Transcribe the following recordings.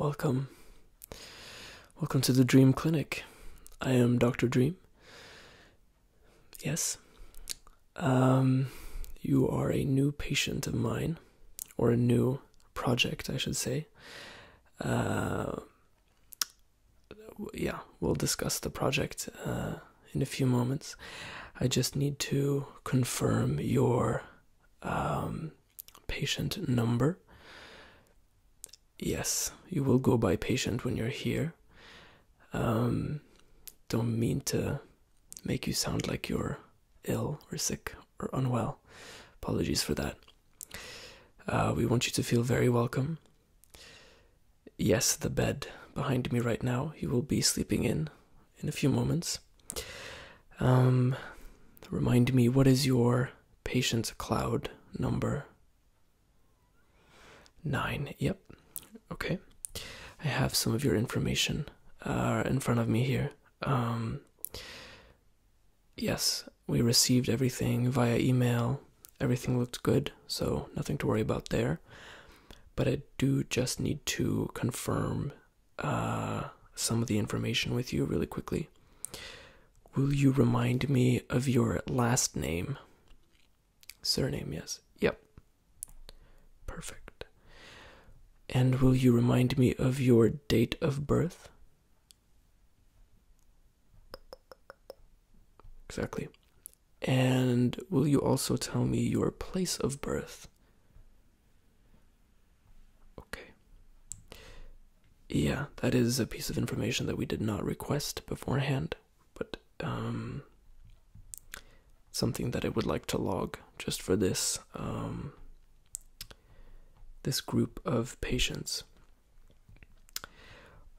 welcome. Welcome to the Dream Clinic. I am Dr. Dream. Yes. You are a new patient of mine, or a new project, I should say. Yeah, we'll discuss the project in a few moments. I just need to confirm your patient number. Yes, you will go by patient when you're here. Don't mean to make you sound like you're ill or sick or unwell. Apologies for that. We want you to feel very welcome. Yes, the bed behind me right now, you will be sleeping in a few moments. Remind me, what is your patient cloud number? 9. Yep. Okay. I have some of your information in front of me here. Yes, we received everything via email. Everything looked good, so nothing to worry about there. But I do just need to confirm some of the information with you really quickly. Will you remind me of your last name? Surname, yes. Yep. Perfect. And will you remind me of your date of birth? Exactly. And will you also tell me your place of birth? Okay. Yeah, that is a piece of information that we did not request beforehand, but something that I would like to log just for this this group of patients.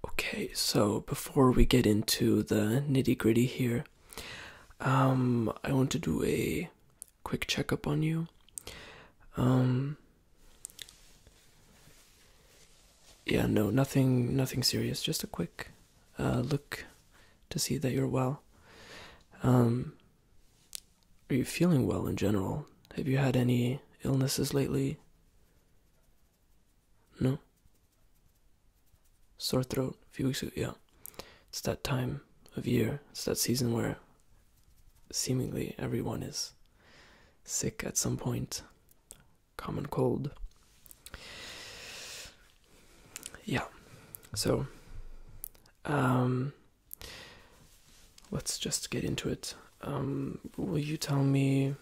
Okay, so before we get into the nitty-gritty here, I want to do a quick checkup on you. Yeah, no, nothing serious, just a quick look to see that you're well. Are you feeling well in general? Have you had any illnesses lately? No? Sore throat a few weeks ago, yeah. It's that time of year, it's that season where seemingly everyone is sick at some point. Common cold. Yeah, so let's just get into it. Will you tell me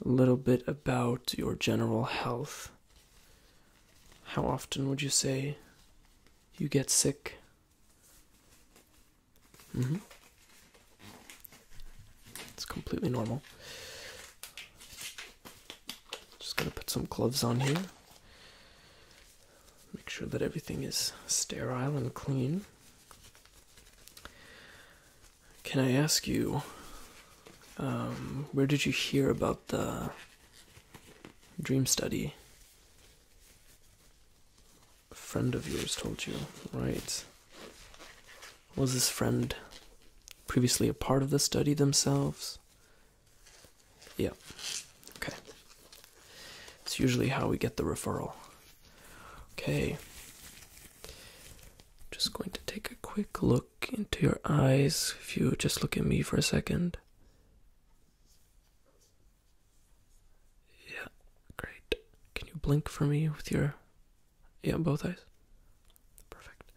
a little bit about your general health? How often would you say you get sick? It's completely normal. Just gonna put some gloves on here. Make sure that everything is sterile and clean. Can I ask you, where did you hear about the dream study? A friend of yours told you, right? Was this friend previously a part of the study themselves? Yeah. Okay. It's usually how we get the referral. Okay. Just going to take a quick look into your eyes. If you just look at me for a second. Yeah, great. Can you blink for me with your... Yeah, both eyes? Perfect.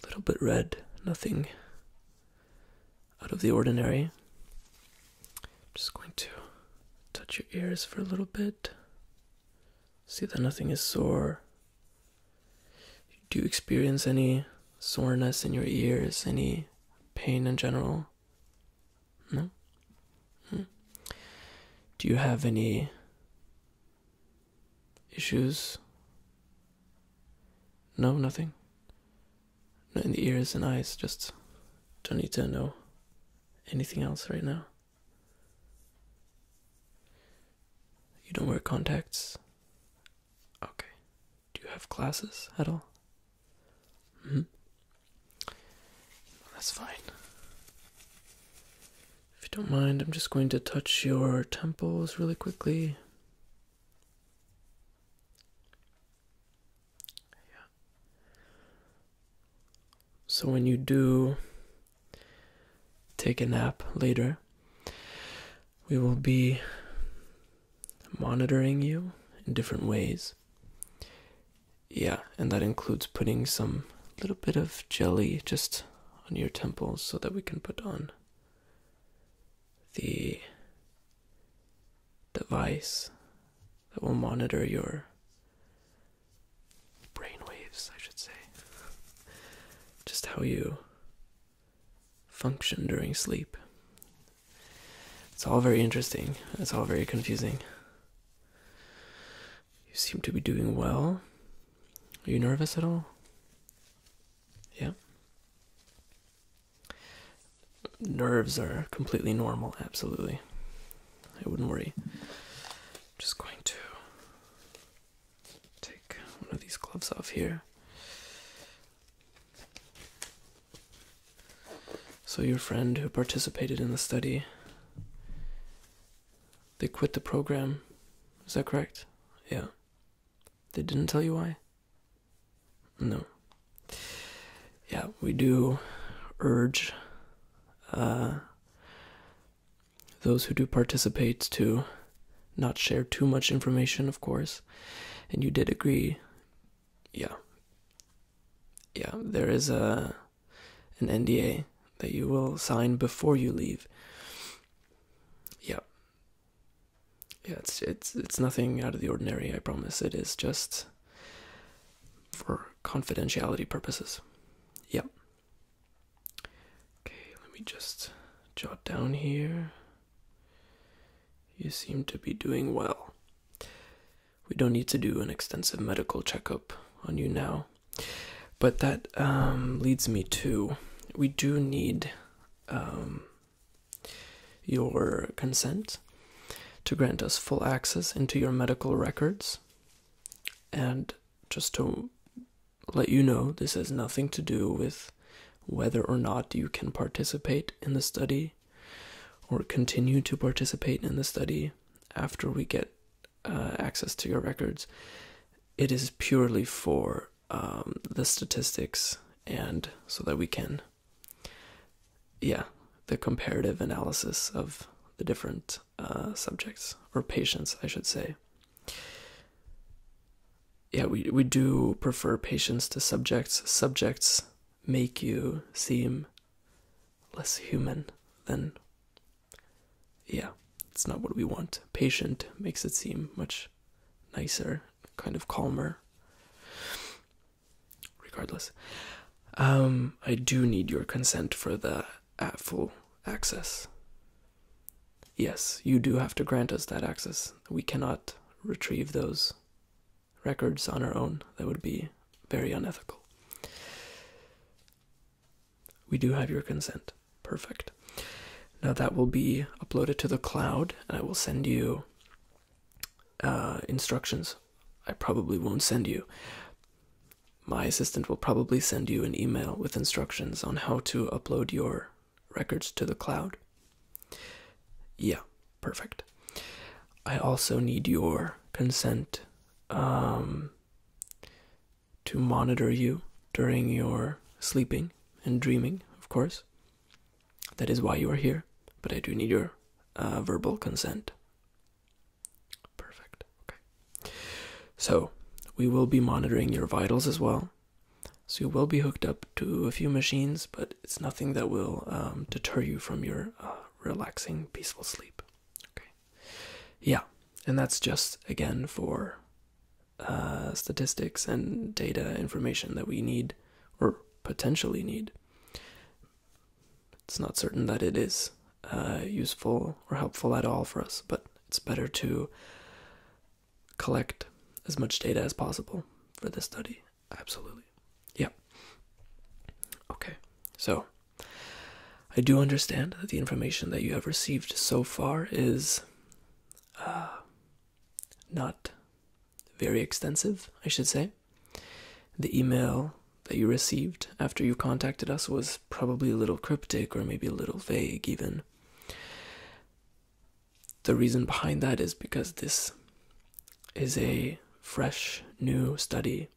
A little bit red, nothing out of the ordinary. Just going to touch your ears for a little bit. See that nothing is sore. Do you experience any soreness in your ears? Any pain in general? No? Do you have any issues? No, nothing? Not in the ears and eyes, just don't need to know anything else right now. You don't wear contacts? Okay. Do you have glasses at all? That's fine. If you don't mind, I'm just going to touch your temples really quickly. Yeah. So when you do take a nap later, we will be monitoring you in different ways. Yeah, and that includes putting some little bit of jelly just on your temples so that we can put on the device that will monitor your brain waves, I should say. Just how you function during sleep. It's all very interesting. It's all very confusing. You seem to be doing well. Are you nervous at all? Yeah. Nerves are completely normal, absolutely. I wouldn't worry. I'm just going to take one of these gloves off here. So your friend who participated in the study, they quit the program, is that correct? Yeah. They didn't tell you why? No. Yeah, we do urge those who do participate to not share too much information, of course. And you did agree. Yeah. Yeah, there is an NDA that you will sign before you leave. Yeah. Yeah, it's nothing out of the ordinary, I promise. It is just for confidentiality purposes. Yep. Okay, let me just jot down here. You seem to be doing well. We don't need to do an extensive medical checkup on you now. But that leads me to, we do need your consent to grant us full access into your medical records. And just to let you know, this has nothing to do with whether or not you can participate in the study or continue to participate in the study after we get access to your records. It is purely for the statistics and so that we can, the comparative analysis of the different subjects, or patients, I should say. Yeah, we do prefer patients to subjects. Subjects make you seem less human than, it's not what we want. Patient makes it seem much nicer, kind of calmer. Regardless, I do need your consent for the full access. Yes, you do have to grant us that access. We cannot retrieve those records on our own. That would be very unethical. We do have your consent. Perfect. Now that will be uploaded to the cloud, and I will send you instructions. I probably won't send you. My assistant will probably send you an email with instructions on how to upload your records to the cloud. Yeah, perfect. I also need your consent to monitor you during your sleeping and dreaming, of course. That is why you are here, but I do need your verbal consent. Perfect. Okay. So, we will be monitoring your vitals as well. So you will be hooked up to a few machines, but it's nothing that will deter you from your relaxing, peaceful sleep. Okay. Yeah, and that's just, again, for statistics and data information that we need, or potentially need. It's not certain that it is useful or helpful at all for us, but it's better to collect as much data as possible for this study. Absolutely. Yeah. Okay. So, I do understand that the information that you have received so far is not very extensive, I should say. The email that you received after you contacted us was probably a little cryptic, or maybe a little vague even. the reason behind that is because this is a fresh, new study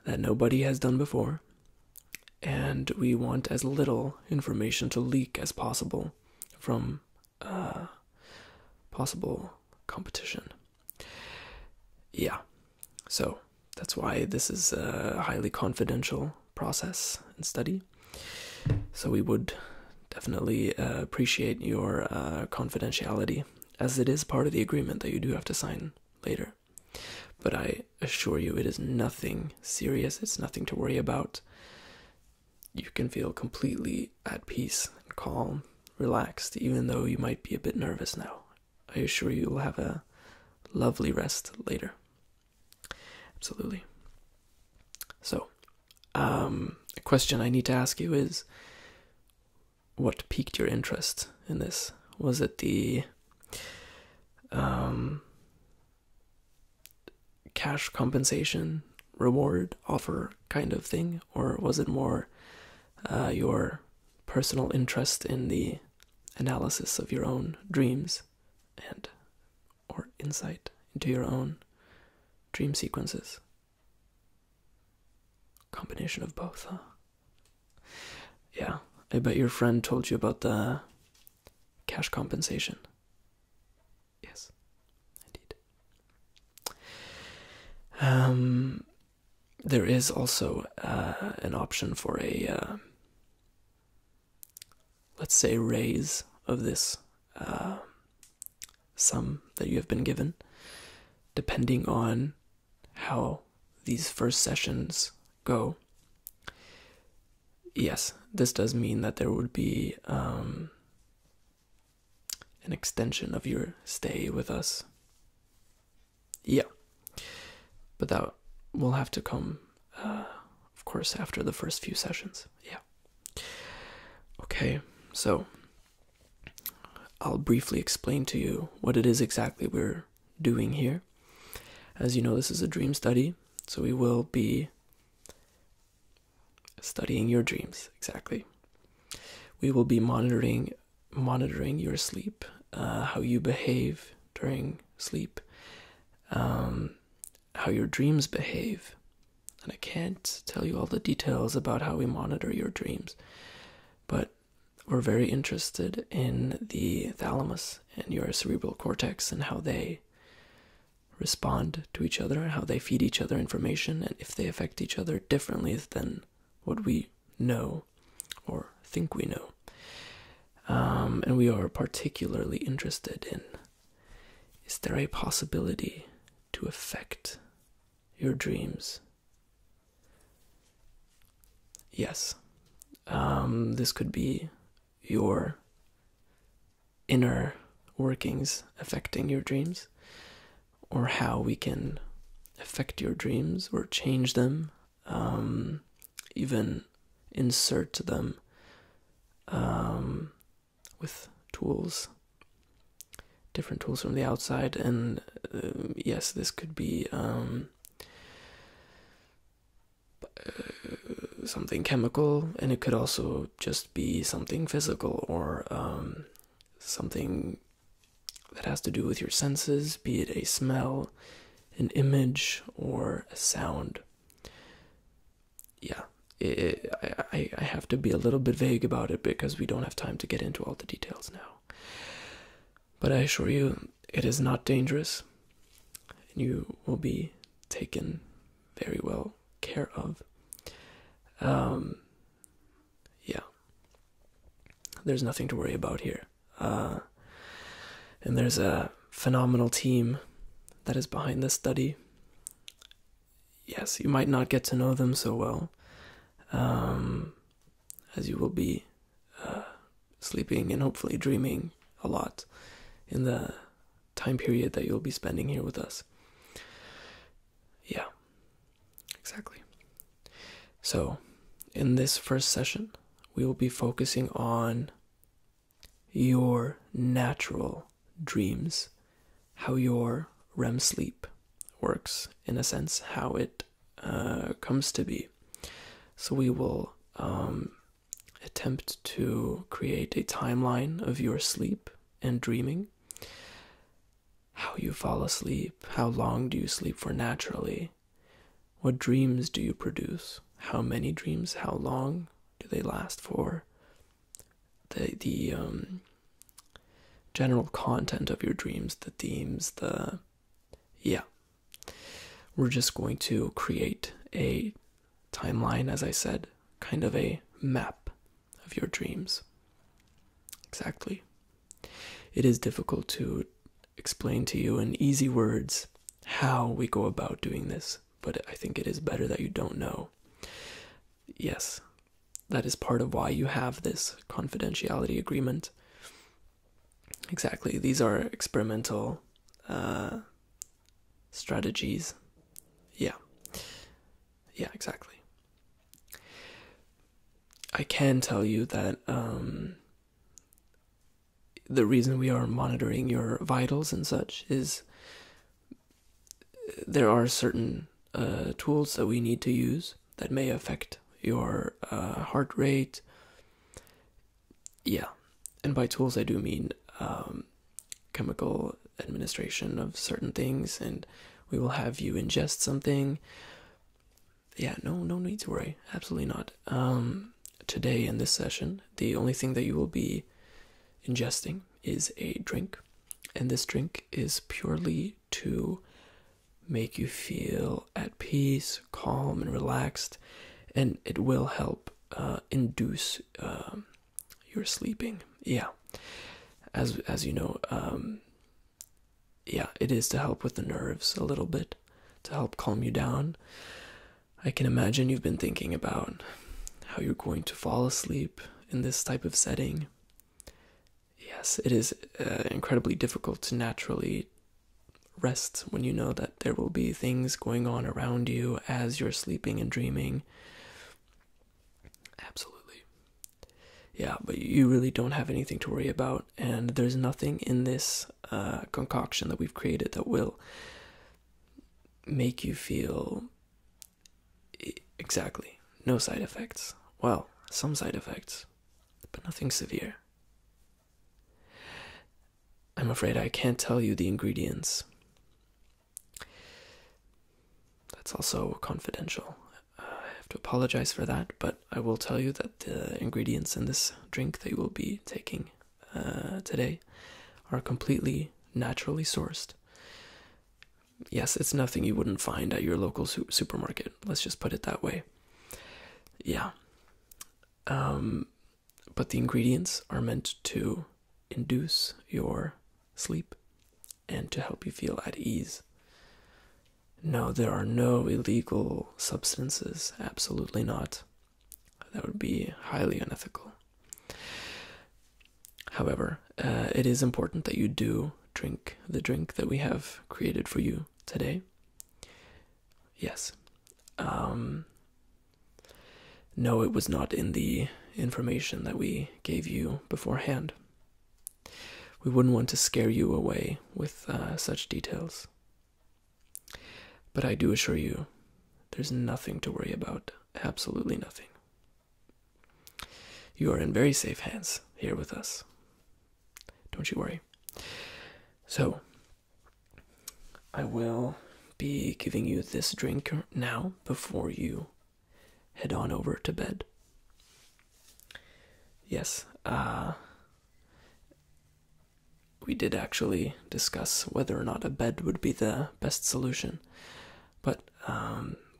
that nobody has done before, and we want as little information to leak as possible from possible competition. Yeah, so that's why this is a highly confidential process and study. So we would definitely appreciate your confidentiality, as it is part of the agreement that you do have to sign later. But I assure you, it is nothing serious. It's nothing to worry about. You can feel completely at peace, calm, relaxed, even though you might be a bit nervous now. I assure you, you'll have a lovely rest later. Absolutely. So, a question I need to ask you is, what piqued your interest in this? Was it the cash compensation reward offer kind of thing, or was it more your personal interest in the analysis of your own dreams and or insight into your own dream sequences? Combination of both, huh? Yeah, I bet your friend told you about the cash compensation. Yes, indeed. There is also an option for a, let's say, raise of this sum that you have been given, depending on how these first sessions go. Yes, this does mean that there would be an extension of your stay with us. Yeah, but that will have to come, of course, after the first few sessions. Yeah. Okay, so I'll briefly explain to you what it is exactly we're doing here. As you know, this is a dream study, so we will be studying your dreams, exactly. We will be monitoring your sleep, how you behave during sleep, how your dreams behave. And I can't tell you all the details about how we monitor your dreams, but we're very interested in the thalamus and your cerebral cortex and how they respond to each other, how they feed each other information, and if they affect each other differently than what we know or think we know. And we are particularly interested in, is there a possibility to affect your dreams? Yes. This could be your inner workings affecting your dreams, or how we can affect your dreams or change them, even insert them with tools, different tools from the outside. And yes, this could be something chemical, and it could also just be something physical, or something that has to do with your senses, be it a smell, an image, or a sound. Yeah, I have to be a little bit vague about it because we don't have time to get into all the details now. But I assure you, it is not dangerous, and you will be taken very well care of. Yeah, there's nothing to worry about here. And there's a phenomenal team that is behind this study. Yes, you might not get to know them so well, as you will be sleeping and hopefully dreaming a lot in the time period that you'll be spending here with us. Yeah, exactly. So, in this first session, we will be focusing on your natural dreams, how your REM sleep works, in a sense, how it comes to be. So we will attempt to create a timeline of your sleep and dreaming, how you fall asleep, how long do you sleep for naturally, what dreams do you produce, how many dreams, how long do they last for, the general content of your dreams, the themes, yeah. We're just going to create a timeline, as I said, kind of a map of your dreams. Exactly. It is difficult to explain to you in easy words how we go about doing this, but I think it is better that you don't know. Yes, that is part of why you have this confidentiality agreement. Exactly, these are experimental strategies. Yeah, exactly. I can tell you that the reason we are monitoring your vitals and such is there are certain tools that we need to use that may affect your heart rate. Yeah, and by tools I do mean chemical administration of certain things, and we will have you ingest something. Yeah, no need to worry. Absolutely not. Today in this session, the only thing that you will be ingesting is a drink, and this drink is purely to make you feel at peace, calm, and relaxed, and it will help induce your sleeping. Yeah, as you know, yeah, it is to help with the nerves a little bit, to help calm you down. I can imagine you've been thinking about how you're going to fall asleep in this type of setting. Yes, it is incredibly difficult to naturally rest when you know that there will be things going on around you as you're sleeping and dreaming. Absolutely. Yeah, but you really don't have anything to worry about, and there's nothing in this concoction that we've created that will make you feel... Exactly. No side effects. Well, some side effects, but nothing severe. I'm afraid I can't tell you the ingredients. That's also confidential. I have to apologize for that, but I will tell you that the ingredients in this drink that you will be taking today are completely naturally sourced. Yes, it's nothing you wouldn't find at your local supermarket. Let's just put it that way. Yeah. But the ingredients are meant to induce your sleep and to help you feel at ease. No, there are no illegal substances. Absolutely not. That would be highly unethical. However, it is important that you do drink the drink that we have created for you today. Yes. No, it was not in the information that we gave you beforehand. We wouldn't want to scare you away with such details. But I do assure you, there's nothing to worry about. Absolutely nothing. You are in very safe hands here with us. Don't you worry. So, I will be giving you this drink now before you head on over to bed. Yes, we did actually discuss whether or not a bed would be the best solution, but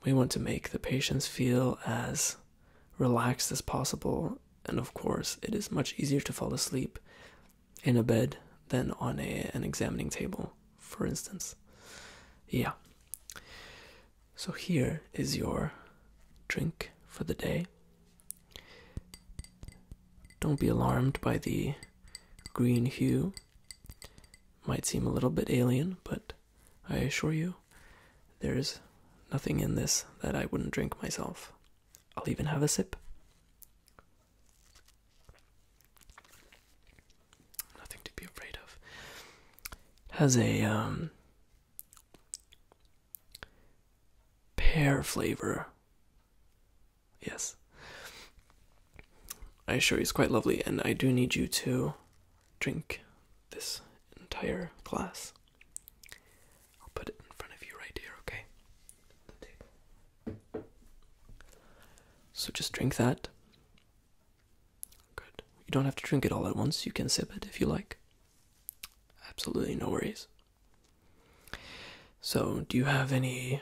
we want to make the patients feel as relaxed as possible, and of course it is much easier to fall asleep in a bed than on an examining table, for instance. Yeah. So here is your drink for the day. Don't be alarmed by the green hue. Might seem a little bit alien, but I assure you, there's nothing in this that I wouldn't drink myself. I'll even have a sip. Nothing to be afraid of. It has a pear flavor. Yes. I assure you it's quite lovely, and I do need you to drink this entire glass. put it in front of you right here, okay? The table. So just drink that. Good. You don't have to drink it all at once. You can sip it if you like. Absolutely no worries. So, do you have any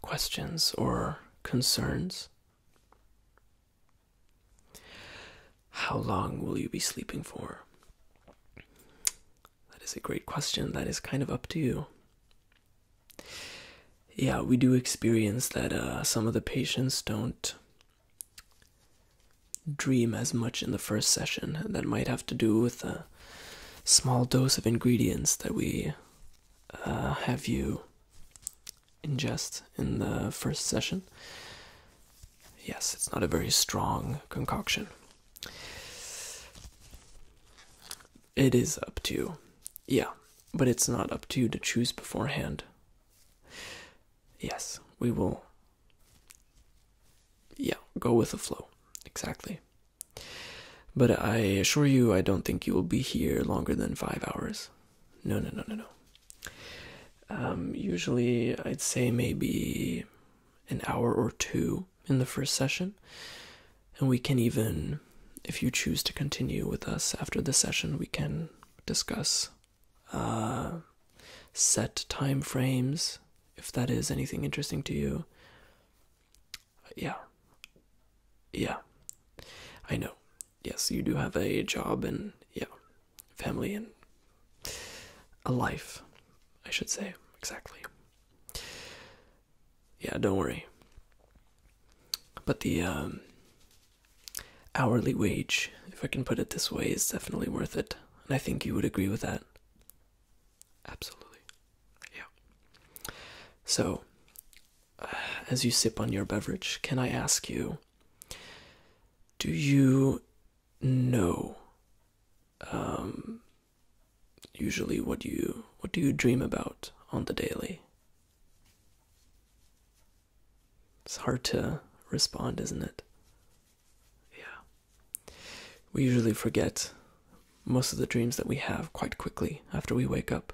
questions or concerns? How long will you be sleeping for? That is a great question. That is kind of up to you. Yeah, we do experience that some of the patients don't dream as much in the first session. That might have to do with a small dose of ingredients that we have you ingest in the first session. Yes, it's not a very strong concoction. It is up to you. Yeah, but it's not up to you to choose beforehand. Yes, we will. Yeah, go with the flow. Exactly. But I assure you, I don't think you will be here longer than 5 hours. No. Usually, I'd say maybe an hour or two in the first session. And we can even, if you choose to continue with us after the session, we can discuss set time frames, if that is anything interesting to you. Yeah, I know. Yes, you do have a job and, family and a life, I should say. Exactly. Yeah, don't worry. But the hourly wage, if I can put it this way, is definitely worth it. And I think you would agree with that. Absolutely. Yeah. So, as you sip on your beverage, can I ask you, do you know usually what do you dream about on the daily? It's hard to respond, isn't it? Yeah. We usually forget most of the dreams that we have quite quickly after we wake up.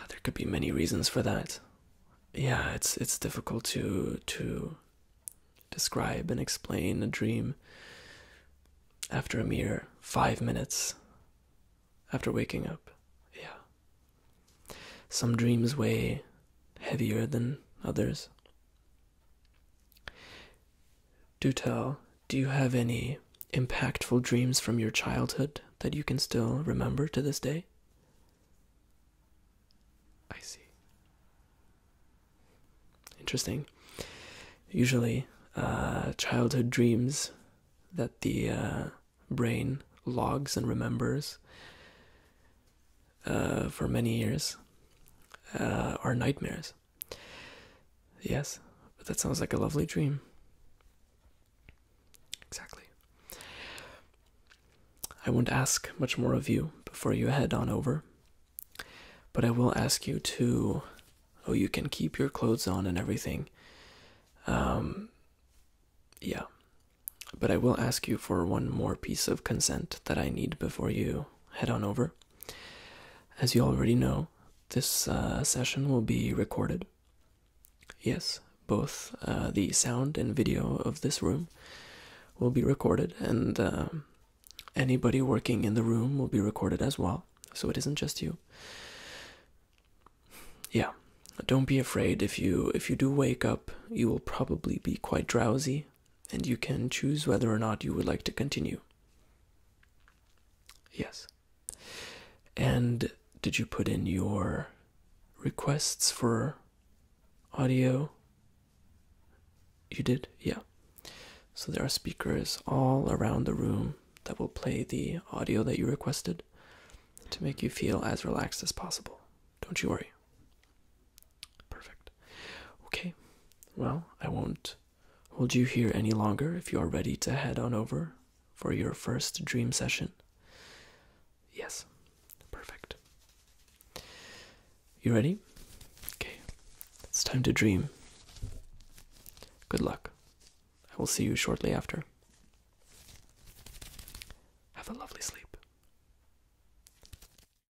There could be many reasons for that. Yeah, it's difficult to describe and explain a dream after a mere 5 minutes after waking up. Yeah. Some dreams weigh heavier than others. Do tell, do you have any impactful dreams from your childhood that you can still remember to this day? I see. Interesting. Usually, childhood dreams that the brain logs and remembers for many years are nightmares. Yes, but that sounds like a lovely dream. Exactly. I won't ask much more of you before you head on over, but I will ask you to, you can keep your clothes on and everything. Yeah, but I will ask you for one more piece of consent that I need before you head on over. As you already know, this session will be recorded. Yes, both the sound and video of this room will be recorded, and anybody working in the room will be recorded as well, so it isn't just you. Yeah, don't be afraid. If you do wake up, you will probably be quite drowsy, and you can choose whether or not you would like to continue. Yes. And did you put in your requests for audio? You did? Yeah. So there are speakers all around the room that will play the audio that you requested to make you feel as relaxed as possible. Don't you worry. Perfect. Okay. Well, I won't hold you here any longer if you are ready to head on over for your first dream session. Yes. Perfect. You ready? Okay. It's time to dream. Good luck. I will see you shortly after. Have a lovely sleep.